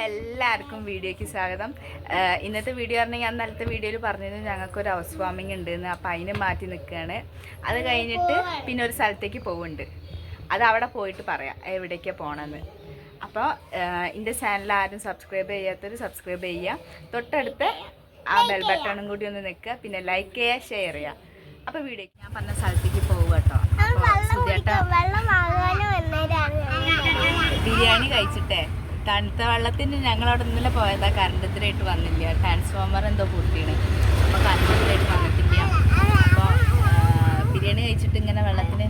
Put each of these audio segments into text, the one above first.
എല്ലാവർക്കും വീഡിയോയ്ക്ക് സ്വാഗതം. ഇന്നത്തെ വീഡിയോ പറഞ്ഞാൽ ഞാൻ ഇന്നലത്തെ വീഡിയോയിൽ പറഞ്ഞത് ഞങ്ങൾക്കൊരു ഹൗസ് വാമിങ് ഉണ്ടെന്ന്. അപ്പോൾ അതിന് മാറ്റി നിൽക്കുകയാണ്. അത് കഴിഞ്ഞിട്ട് പിന്നെ ഒരു സ്ഥലത്തേക്ക് പോകുന്നുണ്ട്. അത് അവിടെ പോയിട്ട് പറയാം എവിടേക്കാണ് പോകണമെന്ന്. അപ്പോൾ എൻ്റെ ചാനൽ ആരും സബ്സ്ക്രൈബ് ചെയ്യാത്തൊരു സബ്സ്ക്രൈബ് ചെയ്യുക. തൊട്ടടുത്ത് ആ ബെൽ ബട്ടണും കൂടി ഒന്ന് നിൽക്കുക. പിന്നെ ലൈക്ക് ചെയ്യുക, ഷെയർ ചെയ്യുക. അപ്പോൾ വീഡിയോ ഞാൻ പറഞ്ഞ സ്ഥലത്തേക്ക് പോകുക കേട്ടോ. ബിരിയാണി കഴിച്ചിട്ടേ തണുത്ത വെള്ളത്തിന് ഞങ്ങളവിടെ ഇന്നലെ പോയതാ. കറണ്ട് ഇതിലായിട്ട് വന്നില്ല. ട്രാൻസ്ഫോമർ എന്തോ പൊട്ടിയാണ്. അപ്പോൾ കറണ്ട് ഇതിലായിട്ട് വന്നിട്ടില്ല. അപ്പോൾ ബിരിയാണി കഴിച്ചിട്ട് ഇങ്ങനെ വെള്ളത്തിന്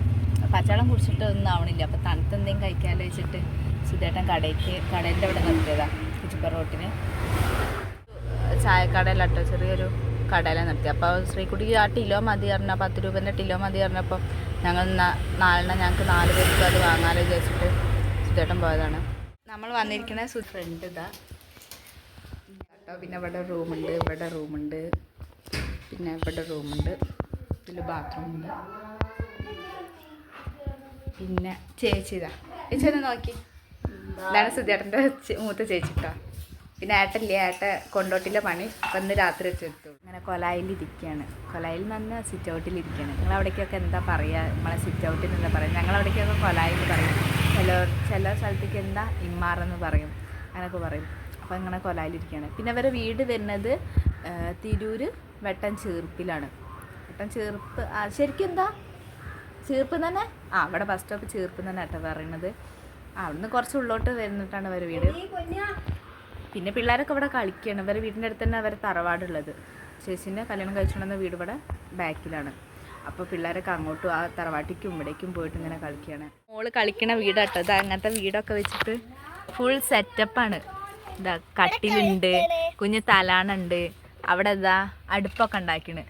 പച്ചവെള്ളം കുടിച്ചിട്ട് ഒന്നും ആവണില്ല. അപ്പോൾ തണുത്ത എന്തെങ്കിലും കഴിക്കാമല്ലോ വെച്ചിട്ട് സുധേട്ടൻ കടേൻ്റെ അവിടെ നിർത്തിയതാണ്. കുച്ചിപ്പ റോട്ടിന് ചായക്കടയിലാട്ടോ, ചെറിയൊരു കടയില നിർത്തി. അപ്പോൾ ശ്രീകുട്ടിക്ക് ആ ടിലോ മതി പറഞ്ഞാൽ 10 രൂപേൻ്റെ ടിലോ മതി പറഞ്ഞപ്പോൾ ഞങ്ങൾ ഞങ്ങൾക്ക് 4 പേർക്ക് അത് വാങ്ങാലോ വിചാരിച്ചിട്ട് സുധേട്ടൻ പോയതാണ്. നമ്മൾ വന്നിരിക്കുന്ന ഫ്രണ്ട് ഇതാ കേട്ടോ. പിന്നെ ഇവിടെ റൂമുണ്ട്, ഇവിടെ റൂമുണ്ട്, പിന്നെ ഇവിടെ റൂമുണ്ട്, ഇതിൽ ബാത്റൂമുണ്ട്. പിന്നെ ചേച്ചി ഇതാ, ചേച്ചി ഒന്ന് നോക്കി. ഇതാണ് സുധേട്ടൻ്റെ മൂത്ത ചേച്ചി കേട്ടോ. പിന്നെ ഏട്ടല്ലേ, കൊണ്ടോട്ടിലെ പണി അപ്പം ഇന്ന് രാത്രി വെച്ചെടുത്തു. ഇങ്ങനെ കൊലായിലിരിക്കുകയാണ്. കൊലായിൽ നിന്ന് സിറ്റ് ഔട്ടിലിരിക്കുകയാണ്. നിങ്ങളവിടേക്കൊക്കെ എന്താ പറയുക? നമ്മളെ സിറ്റ് ഔട്ടിൽ എന്താ പറയുക? ഞങ്ങളവിടേക്കൊക്കെ കൊലായിൽ പറയും. ചില സ്ഥലത്തേക്ക് എന്താ ഇമ്മാറെന്ന് പറയും, അങ്ങനെയൊക്കെ പറയും. അപ്പോൾ ഇങ്ങനെ കൊലായിലിരിക്കുകയാണ്. പിന്നെ അവരെ വീട് വരുന്നത് തിരൂര് വെട്ടൻചീർപ്പിലാണ്. വെട്ടൻചീർപ്പ് ശരിക്കും എന്താ ചീർപ്പ് തന്നെ? ഇവിടെ ബസ് സ്റ്റോപ്പ് ചീർപ്പ് തന്നെ കേട്ടോ പറയുന്നത്. അവിടുന്ന് കുറച്ച് ഉള്ളോട്ട് വരുന്നിട്ടാണ് അവരെ വീട്. പിന്നെ പിള്ളേരൊക്കെ ഇവിടെ കളിക്കുകയാണ്. ഇവരെ വീടിൻ്റെ അടുത്ത് തന്നെ അവരെ തറവാടുള്ളത്. ചേച്ചീൻ്റെ കല്യാണം കഴിച്ചുകൊണ്ടുവന്ന വീട് ഇവിടെ ബാക്കിലാണ്. അപ്പോൾ പിള്ളേരൊക്കെ അങ്ങോട്ടും ആ തറവാട്ടിക്കും ഇവിടേക്കും പോയിട്ട് ഇങ്ങനെ കളിക്കുകയാണ്. മോള് കളിക്കണ വീടാട്ടോ. ഇത് അങ്ങനത്തെ വീടൊക്കെ വെച്ചിട്ട് ഫുൾ സെറ്റപ്പാണ്. ഇതാ കട്ടിലുണ്ട്, കുഞ്ഞ് തലാണുണ്ട്. അവിടെ ഇതാ അടുപ്പൊക്കെ ഉണ്ടാക്കിയാണ്.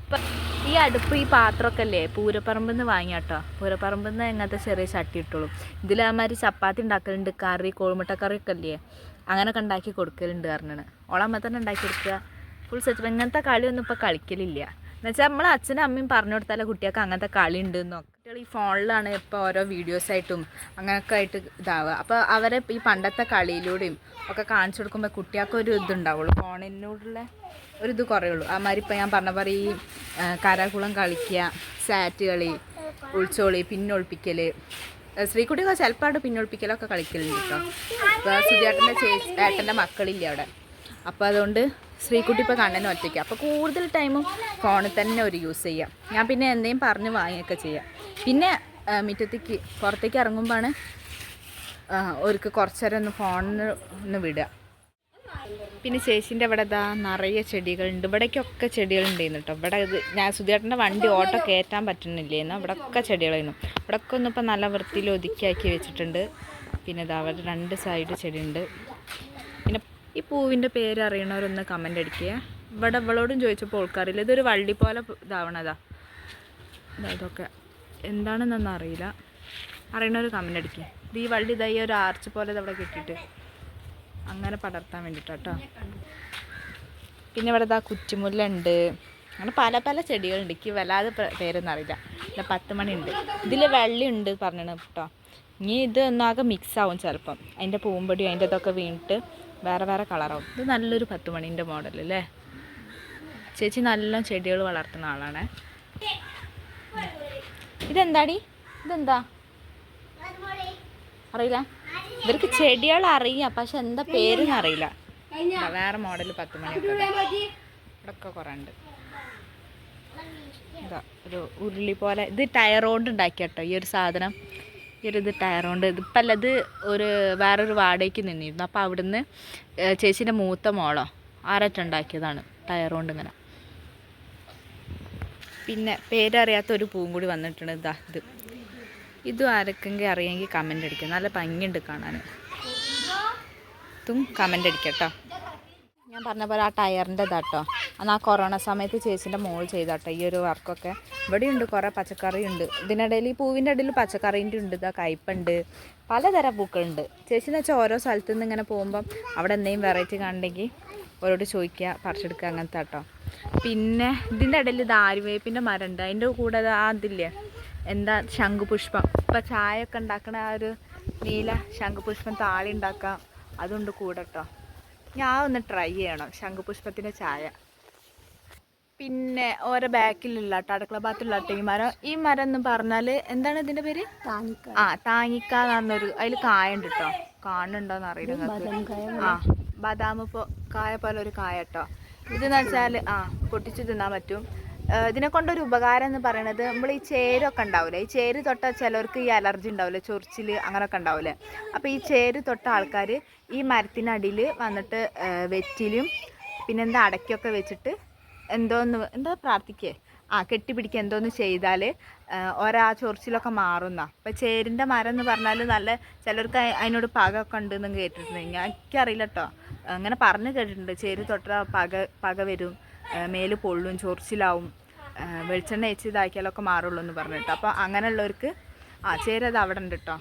ഇപ്പം ഈ അടുപ്പ് ഈ പാത്രമൊക്കെ അല്ലേ പൂരപ്പറമ്പിൽ നിന്ന് വാങ്ങിയാട്ടോ. പൂരപ്പറമ്പിൽ നിന്ന് എങ്ങനത്തെ ചെറിയ ചട്ടി ഇട്ടോളും. ഇതിലമാതിരി ചപ്പാത്തി ഉണ്ടാക്കലുണ്ട്, കറി കോഴിമുട്ട കറിയൊക്കെ അല്ലേ അങ്ങനെയൊക്കെ ഉണ്ടാക്കി കൊടുക്കലുണ്ട് പറഞ്ഞാണ്. ഓളമ്മ തന്നെ ഉണ്ടാക്കി കൊടുക്കുക. Full set. ഇങ്ങനത്തെ കളിയൊന്നും ഇപ്പോൾ കളിക്കലില്ല. എന്നുവെച്ചാൽ നമ്മൾ അച്ഛനും അമ്മയും പറഞ്ഞു കൊടുത്താലേ കുട്ടികൾക്ക് അങ്ങനത്തെ കളി ഉണ്ട് എന്നൊക്കെ. കുട്ടികൾ ഈ ഫോണിലാണ് ഇപ്പോൾ ഓരോ വീഡിയോസായിട്ടും അങ്ങനെയൊക്കെ ആയിട്ട് ഇതാവുക. അപ്പോൾ അവരെ ഈ പണ്ടത്തെ കളിയിലൂടെയും ഒക്കെ കാണിച്ചു കൊടുക്കുമ്പോൾ കുട്ടികൾക്ക് ഒരു ഇതുണ്ടാവുള്ളൂ. ഫോണിനോടുള്ള ഒരിത് കുറയുള്ളൂ. അതുമാതിരി ഇപ്പോൾ ഞാൻ പറഞ്ഞ പോലെ ഈ കരകുളം കളിക്കുക, സാറ്റ് കളി, ഒളിച്ചോളി, പിന്നൊളിപ്പിക്കൽ, ശ്രീകുട്ടികൾ ചിലപ്പോൾ അവിടെ പിന്നൊളിപ്പിക്കലൊക്കെ കളിക്കലുണ്ട് കേട്ടോ. ഇപ്പോൾ സുധിയേട്ടൻ്റെ ഏട്ടൻ്റെ മക്കളില്ല അവിടെ. അപ്പോൾ അതുകൊണ്ട് ശ്രീകുട്ടി ഇപ്പോൾ കണ്ണനെ ഒറ്റയ്ക്ക്. അപ്പോൾ കൂടുതൽ ടൈമും ഫോണിൽ തന്നെ ഒരു യൂസ് ചെയ്യാം. ഞാൻ പിന്നെ എന്തെങ്കിലും പറഞ്ഞ് വാങ്ങിയൊക്കെ ചെയ്യാം. പിന്നെ മുറ്റത്തേക്ക് പുറത്തേക്ക് ഇറങ്ങുമ്പോഴാണ് അവർക്ക് കുറച്ച് നേരം ഒന്ന് ഫോണിന് ഒന്ന് വിടുക. പിന്നെ ചേച്ചീൻ്റെ ഇവിടെ ഇതാ നിറയെ ചെടികളുണ്ട്. ഇവിടേക്കൊക്കെ ചെടികളുണ്ടായിരുന്നു കേട്ടോ. ഇവിടെ ഇത് ഞാൻ സുധിയേട്ടൻ്റെ വണ്ടി ഓട്ടോ കയറ്റാൻ പറ്റുന്നില്ലേന്ന്. ഇവിടെയൊക്കെ ചെടികളായിരുന്നു. ഇവിടെയൊക്കെ ഒന്നും ഇപ്പോൾ നല്ല വൃത്തിയിൽ ഒതുക്കിയാക്കി വെച്ചിട്ടുണ്ട്. പിന്നെ ഇതാ അവിടെ 2 സൈഡ് ചെടിയുണ്ട്. പിന്നെ ഈ പൂവിൻ്റെ പേര് അറിയണവരൊന്ന് കമൻ്റ് അടിക്കുക. ഇവിടെ ഇവളോടും ചോദിച്ചപ്പോൾ ഓൾക്കറിയില്ല. ഇതൊരു വള്ളി പോലെ ഇതാവണതാ. ഇതൊക്കെ എന്താണെന്നൊന്നും അറിയില്ല. അറിയണവർ കമൻ്റ് അടിക്കുക. ഇത് ഈ വള്ളി ഇതായി ഒരു ആർച്ച് പോലെ ഇതവിടെ കെട്ടിയിട്ട് അങ്ങനെ പടർത്താൻ വേണ്ടിയിട്ടോ. പിന്നെ ഇവിടെ ഇതാ കുറ്റിമുല്ല ഉണ്ട്. അങ്ങനെ പല പല ചെടികളുണ്ട്. എനിക്ക് വല്ലാതെ പേരൊന്നും അറിയില്ല. പിന്നെ 10 മണിയുണ്ട്. ഇതിൽ വെള്ളയുണ്ട് പറഞ്ഞത് കേട്ടോ. ഇനി ഇത് ഒന്നാകെ മിക്സ് ആവും ചിലപ്പം. അതിൻ്റെ പൂമ്പൊടിയും അതിൻ്റെ ഇതൊക്കെ വീണിട്ട് വേറെ വേറെ കളറാവും. ഇത് നല്ലൊരു 10 മണീൻ്റെ മോഡൽ അല്ലേ. ചേച്ചി നല്ല ചെടികൾ വളർത്തുന്ന ആളാണ്. ഇതെന്താടി? ഇതെന്താ അറിയില്ല. ഇവർക്ക് ചെടികൾ അറിയാം, പക്ഷെ എന്താ പേരെന്ന് അറിയില്ല. വേറെ മോഡൽ 10 മണിയൊക്കെ ഇവിടെയൊക്കെ കുറേ ഉണ്ട്. ഇതാ ഒരു ഉരുളി പോലെ. ഇത് ടയർ കൊണ്ട് ഉണ്ടാക്കിയാട്ടോ ഈ ഒരു സാധനം. ഇത് ടയർ കൊണ്ട്. ഇതിപ്പം അല്ല, ഇത് വേറൊരു വാടകയ്ക്ക് നിന്നിരുന്നു. അപ്പോൾ അവിടുന്ന് ചേച്ചീൻ്റെ മൂത്ത മോളോ ആരറ്റുണ്ടാക്കിയതാണ് ടയർ കൊണ്ട് ഇങ്ങനെ. പിന്നെ പേരറിയാത്ത ഒരു പൂവും കൂടി വന്നിട്ടുണ്ട്. ഇതാ ഇതും ആരൊക്കെങ്കിൽ അറിയാമെങ്കിൽ കമൻ്റ് അടിക്കുക. നല്ല ഭംഗിയുണ്ട് കാണാൻ. ഇതും കമൻ്റ് അടിക്കട്ടോ. ഞാൻ പറഞ്ഞ പോലെ ആ ടയറിൻ്റെ ഇതാട്ടോ. അന്ന് ആ കൊറോണ സമയത്ത് ചേച്ചീൻ്റെ മോൾ ചെയ്താട്ടോ ഈ ഒരു വർക്കൊക്കെ. ഇവിടെയുണ്ട് കുറേ പച്ചക്കറിയുണ്ട്. ഇതിനിടയിൽ ഈ പൂവിൻ്റെ ഇടയിൽ പച്ചക്കറീൻ്റെ ഉണ്ട്. ഇതാ കയ്പുണ്ട്, പലതരം പൂക്കളുണ്ട്. ചേച്ചിന്ന് വെച്ചാൽ ഓരോ സ്ഥലത്തു നിന്ന് ഇങ്ങനെ പോകുമ്പം അവിടെ എന്തെങ്കിലും വെറൈറ്റി കാണണമെങ്കിൽ ഓരോട് ചോദിക്കുക, പറിച്ചെടുക്കുക, അങ്ങനത്തെ കേട്ടോ. പിന്നെ ഇതിൻ്റെ ഇടയിൽ ഇത് ആര്യവേപ്പിൻ്റെ മരമുണ്ട്. അതിൻ്റെ കൂടെ അതില്ലേ എന്താ ശംഖുപുഷ്പം. ഇപ്പം ചായ ഒക്കെ ഉണ്ടാക്കണ ആ ഒരു നീല ശംഖുപുഷ്പം താളി ഉണ്ടാക്കാം. അതുകൊണ്ട് കൂടെ കേട്ടോ. ഞാൻ ഒന്ന് ട്രൈ ചെയ്യണം ശംഖുപുഷ്പത്തിൻ്റെ ചായ. പിന്നെ ഓരോ ബാക്കിലുള്ള കേട്ടോ അടുക്കള ഭാഗത്തുള്ള ഈ മരം എന്ന് പറഞ്ഞാൽ എന്താണ് ഇതിൻ്റെ പേര്? താങ്ങിക്ക എന്ന് പറഞ്ഞൊരു അതിൽ കായ ഉണ്ട് കേട്ടോ. കാണുന്നുണ്ടോയെന്ന് അറിയില്ല. ബദാം കായ പോലെ ഒരു കായ കേട്ടോ. ഇതെന്ന് വെച്ചാൽ പൊട്ടിച്ച് തിന്നാൻ പറ്റും. ഇതിനെ കൊണ്ടൊരു ഉപകാരം എന്ന് പറയുന്നത് നമ്മൾ ഈ ചേരൊക്കെ ഉണ്ടാവില്ലേ, ഈ ചേര് തൊട്ട ചിലർക്ക് ഈ അലർജി ഉണ്ടാവില്ലേ, ചൊറിച്ചിൽ അങ്ങനെയൊക്കെ ഉണ്ടാവില്ലേ. അപ്പോൾ ഈ ചേര് തൊട്ട ആൾക്കാർ ഈ മരത്തിനടിയിൽ വന്നിട്ട് വെറ്റിലും പിന്നെന്താ അടയ്ക്കൊക്കെ വെച്ചിട്ട് എന്താ പ്രാർത്ഥിക്കേ കെട്ടിപ്പിടിക്കുക എന്തോന്ന് ചെയ്താൽ ഓരോ ചൊറിച്ചിലൊക്കെ മാറുന്ന. അപ്പോൾ ചേരിൻ്റെ മരം എന്ന് പറഞ്ഞാൽ നല്ല ചിലർക്ക് അതിനോട് പകയൊക്കെ ഉണ്ടെന്ന് കേട്ടിട്ടുണ്ട്. എനിക്കറിയില്ല കേട്ടോ, അങ്ങനെ പറഞ്ഞു കേട്ടിട്ടുണ്ട്. ചേര് തൊട്ട പക വരും, മേല് പൊള്ളും, ചൊറിച്ചിലാവും, വെളിച്ചെണ്ണ വെച്ച് ഇതാക്കിയാലൊക്കെ മാറുള്ളൂ എന്ന് പറഞ്ഞിട്ട്. അപ്പോൾ അങ്ങനെയുള്ളവർക്ക് ചേരത് അവിടെ ഉണ്ട് കേട്ടോ.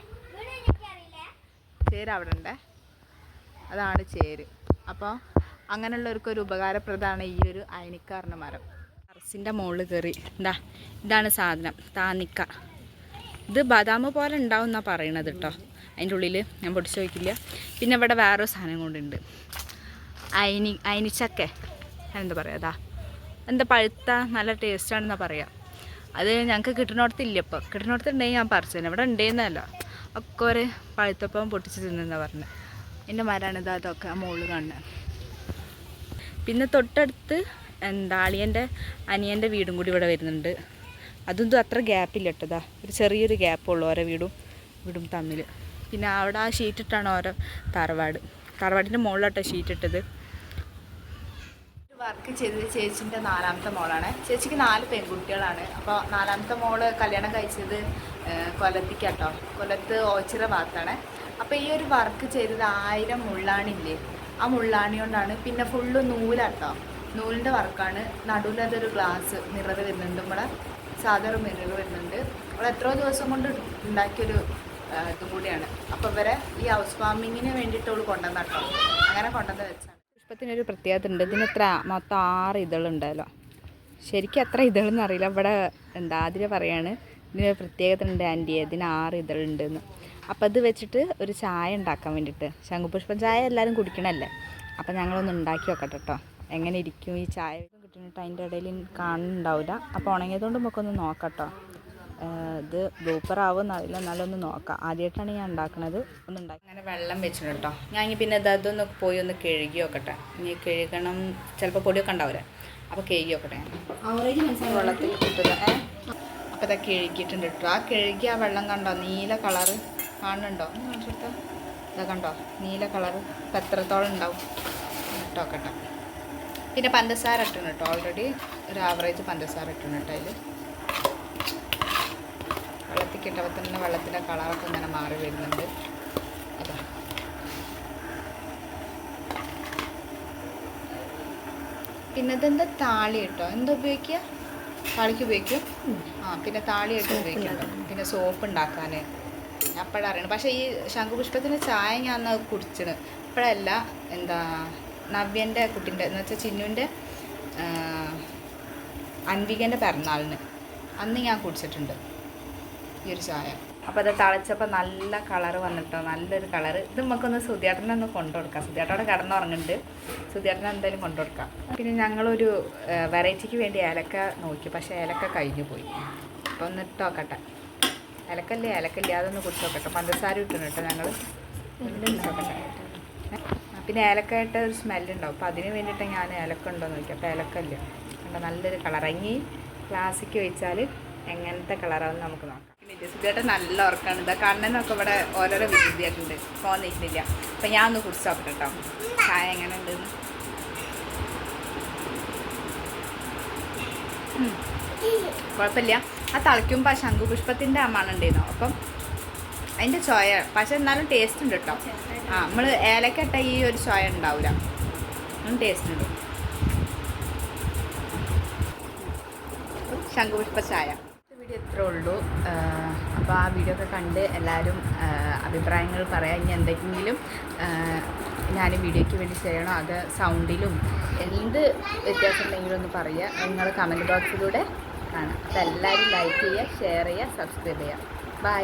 ചേര് അവിടെ ഉണ്ട്, അതാണ് ചേര്. അപ്പോൾ അങ്ങനെയുള്ളവർക്കൊരു ഉപകാരപ്രദമാണ് ഈ ഒരു അയനിക്കാറിന മരം. ടെറസിൻ്റെ മുകളിൽ കയറി ഇതാണ് സാധനം, താന്നിക്ക. ഇത് ബദാം പോലെ ഉണ്ടാവും എന്നാണ് പറയണത് കേട്ടോ. അതിൻ്റെ ഉള്ളിൽ ഞാൻ പൊടിച്ച് വയ്ക്കില്ല. പിന്നെ ഇവിടെ വേറൊരു സാധനം കൊണ്ടുണ്ട്, അയനിച്ചക്ക. എന്താ പറയുക, എന്താ പഴുത്ത നല്ല ടേസ്റ്റാണെന്നാണ് പറയുക. അത് ഞങ്ങൾക്ക് കിട്ടുന്നിടത്തില്ല. ഇപ്പോൾ കിട്ടുന്നിടത്തുണ്ടെങ്കിൽ ഞാൻ പറിച്ചു തന്നെ. ഇവിടെ ഉണ്ടേന്നല്ല, ഒക്കെ ഒരു പഴുത്തപ്പം പൊട്ടിച്ച് തിന്നെന്നാണ് പറഞ്ഞത്. എൻ്റെ മരമാണിത്, അതൊക്കെ മുകളിൽ കാണുന്നത്. പിന്നെ തൊട്ടടുത്ത് അനിയൻ്റെ വീടും കൂടി ഇവിടെ വരുന്നുണ്ട്. അതൊന്നും അത്ര ഗ്യാപ്പില്ല കേട്ടോ. ഒരു ചെറിയൊരു ഗ്യാപ്പുള്ളൂ ഓരോ വീടും തമ്മിൽ. പിന്നെ അവിടെ ആ ഷീറ്റിട്ടാണ് ഓരോ തറവാടിൻ്റെ മുകളിലോട്ടോ ഷീറ്റിട്ടത്. വർക്ക് ചെയ്തത് ചേച്ചിൻ്റെ 4ാമത്തെ മോളാണ്. ചേച്ചിക്ക് 4 പെൺകുട്ടികളാണ്. അപ്പോൾ 4ാമത്തെ മോള് കല്യാണം കഴിച്ചത് കൊല്ലത്തേക്കാട്ടോ. കൊല്ലത്ത് ഓച്ചിറ ഭാഗത്താണ്. അപ്പോൾ ഈ ഒരു വർക്ക് ചെയ്തത് 1000 മുള്ളാണില്ലേ, ആ മുള്ളാണി കൊണ്ടാണ്. പിന്നെ ഫുള്ള് നൂലാട്ടോ, നൂലിൻ്റെ വർക്കാണ്. നടുവിൽ അതൊരു ഗ്ലാസ് മിറർ വരുന്നുണ്ട്, നമ്മളെ സാധാരണ മിറർ വരുന്നുണ്ട്. നമ്മൾ എത്രയോ ദിവസം കൊണ്ട് ഉണ്ടാക്കിയൊരു ഇതും കൂടിയാണ്. അപ്പോൾ ഇവരെ ഈ ഹൗസ് വാമിങ്ങിന് വേണ്ടിയിട്ട് അവൾ കൊണ്ടുവന്നട്ടോ. അങ്ങനെ കൊണ്ടുവന്ന് വെച്ചാണ്. പുഷ്പത്തിനൊരു പ്രത്യേകത ഉണ്ട്. ഇതിനെത്ര മൊത്തം 6 ഇതളുണ്ടല്ലോ. ശരിക്കും എത്ര ഇതളെന്ന് അറിയില്ല. ഇവിടെ ആതിര പറയാണ് ഇതിനൊരു പ്രത്യേകത ഉണ്ട് ആൻറ്റി, ഇതിന് 6 ഇതളുണ്ടെന്ന്. അപ്പോൾ അത് വെച്ചിട്ട് ഒരു ചായ ഉണ്ടാക്കാൻ വേണ്ടിയിട്ട്, ശംഖുപുഷ്പം ചായ എല്ലാവരും കുടിക്കണമല്ലേ. അപ്പോൾ ഞങ്ങളൊന്ന് ഉണ്ടാക്കി നോക്കട്ടെ കേട്ടോ, എങ്ങനെ ഇരിക്കും ഈ ചായ കിട്ടുന്നിട്ട്. അതിൻ്റെ ഇടയിൽ കാണുന്നുണ്ടാവില്ല. അപ്പോൾ ഉണങ്ങിയതുകൊണ്ട് നമുക്കൊന്ന് നോക്കാം കേട്ടോ. ഇത് ബ്ലൂപ്പർ ആവുമെന്ന് അറിയില്ല, എന്നാലും ഒന്ന് നോക്കാം. ആദ്യമായിട്ടാണ് ഞാൻ ഉണ്ടാക്കുന്നത്. ഒന്ന് ഉണ്ടാക്കി അങ്ങനെ വെള്ളം വെച്ചിട്ടുണ്ട് കേട്ടോ. ഞാൻ പിന്നെ അതൊന്ന് പോയി ഒന്ന് കഴുകി നോക്കട്ടെ. ഇനി കഴുകണം, ചിലപ്പോൾ പൊടിയൊക്കെ ഉണ്ടാവില്ല. അപ്പോൾ കഴുകി നോക്കട്ടെ. വെള്ളത്തിൽ കിട്ടുക. അപ്പോൾ ഇതൊക്കെ കഴുകിയിട്ടുണ്ട് കേട്ടോ. ആ കഴുകി ആ വെള്ളം കണ്ടോ, നീല കളറ് കാണുന്നുണ്ടോ? കാണിച്ചിട്ടോ, ഇതാ കണ്ടോ നീല കളറ്. ഇപ്പം എത്രത്തോളം ഉണ്ടാവും ഇട്ടോക്കട്ടെ. പിന്നെ പഞ്ചസാര ഇട്ടുണ്ട് കേട്ടോ. ഓൾറെഡി ഒരു ആവറേജ് പഞ്ചസാര ഇട്ടുണ്ട് കേട്ടോ. അതിൽ വെള്ളത്തിൽ കിട്ടുമ്പോൾ തന്നെ വെള്ളത്തിൻ്റെ കളറൊക്കെ ഇങ്ങനെ മാറി വരുന്നുണ്ട്. അതാ പിന്നെ ഇതെന്താ താളി കേട്ടോ. എന്താ ഉപയോഗിക്കുക? താളിക്ക് ഉപയോഗിക്കും. പിന്നെ താളിയായിട്ട് ഉപയോഗിക്കുന്നുണ്ട്. പിന്നെ സോപ്പ് ഉണ്ടാക്കാൻ അപ്പോഴറിയണം. പക്ഷേ ഈ ശംഖുപുഷ്പത്തിൻ്റെ ചായ ഞാൻ കുടിച്ചിന് ഇപ്പോഴല്ല. നവ്യൻ്റെ കുട്ടീൻ്റെ എന്ന് വെച്ചാൽ ചിന്നുവിൻ്റെ അൻവികൻ്റെ പിറന്നാളിന് അന്ന് ഞാൻ കുടിച്ചിട്ടുണ്ട് ഈ ഒരു ചായ. അപ്പോൾ അത് തിളച്ചപ്പോൾ നല്ല കളറ് വന്നിട്ടോ, നല്ലൊരു കളറ്. ഇത് നമുക്കൊന്ന് സുധിയേട്ടനെ ഒന്ന് കൊണ്ടുകൊടുക്കാം. സുധിയേട്ടനോടെ കിടന്നുറങ്ങുന്നുണ്ട്. സുധിയേട്ടനെ എന്തായാലും കൊണ്ടുകൊടുക്കാം. പിന്നെ ഞങ്ങളൊരു വെറൈറ്റിക്ക് വേണ്ടി ഏലക്ക നോക്കി, പക്ഷേ ഏലക്ക കഴിഞ്ഞു പോയി. അപ്പോൾ ഒന്ന് ഇട്ട് നോക്കട്ടെ. ഏലക്കല്ലേ അതൊന്ന് കുടിച്ച് നോക്കട്ടെ. പഞ്ചസാര ഇട്ടു കേട്ടോ ഞങ്ങൾ. പിന്നെ ഏലക്കായിട്ട് ഒരു സ്മെല്ലുണ്ടാവും. അപ്പോൾ അതിന് വേണ്ടിയിട്ട് ഞാൻ ഏലക്ക ഉണ്ടോ എന്ന് നോക്കി. അപ്പോൾ ഏലക്കല്ല കണ്ടോ, നല്ലൊരു കളർ. ഇനി ക്ലാസ്സിക്ക് വെച്ചാൽ എങ്ങനത്തെ കളറാണെന്ന് നമുക്ക് നോക്കാം. പിന്നെ സുധിയേട്ടൻ നല്ല ഉറക്കമാണ്. ഇതാ കണ്ണനൊക്കെ ഇവിടെ ഓരോരോ വിശുദ്ധിയായിട്ടുണ്ട്. ഫോൺ നിൽക്കുന്നില്ല. അപ്പം ഞാൻ ഒന്ന് കുടിച്ച് നോക്കട്ടെ കേട്ടോ ചായ എങ്ങനെ ഉണ്ടെന്ന്. കുഴപ്പമില്ല. ആ തിളയ്ക്കുമ്പോൾ ആ ശംഖുപുഷ്പത്തിൻ്റെ ആ മണം ഉണ്ടായിരുന്നു. അപ്പം അതിൻ്റെ ചോയ, പക്ഷെ എന്നാലും ടേസ്റ്റ് ഉണ്ട് കേട്ടോ. നമ്മൾ ഏലക്കട്ട ഈ ഒരു ചോയ ഉണ്ടാവില്ല, ടേസ്റ്റ് ഉണ്ട്. ശംഖുപുഷ്പ ചായ. വീഡിയോ ഇത്രേ ഉള്ളൂ. അപ്പോൾ ആ വീഡിയോ ഒക്കെ കണ്ട് എല്ലാവരും അഭിപ്രായങ്ങൾ പറയാം. ഇനി എന്തെങ്കിലും ഞാൻ വീഡിയോയ്ക്ക് വേണ്ടി ചെയ്യണോ, അത് സൗണ്ടിലും എന്ത് വ്യത്യാസം ഉണ്ടെങ്കിലും ഒന്ന് പറയുക. നിങ്ങൾ കമൻറ്റ് ബോക്സിലൂടെ കാണാം. അപ്പോൾ എല്ലാവരും ലൈക്ക് ചെയ്യുക, ഷെയർ ചെയ്യുക, സബ്സ്ക്രൈബ് ചെയ്യുക. ബൈ.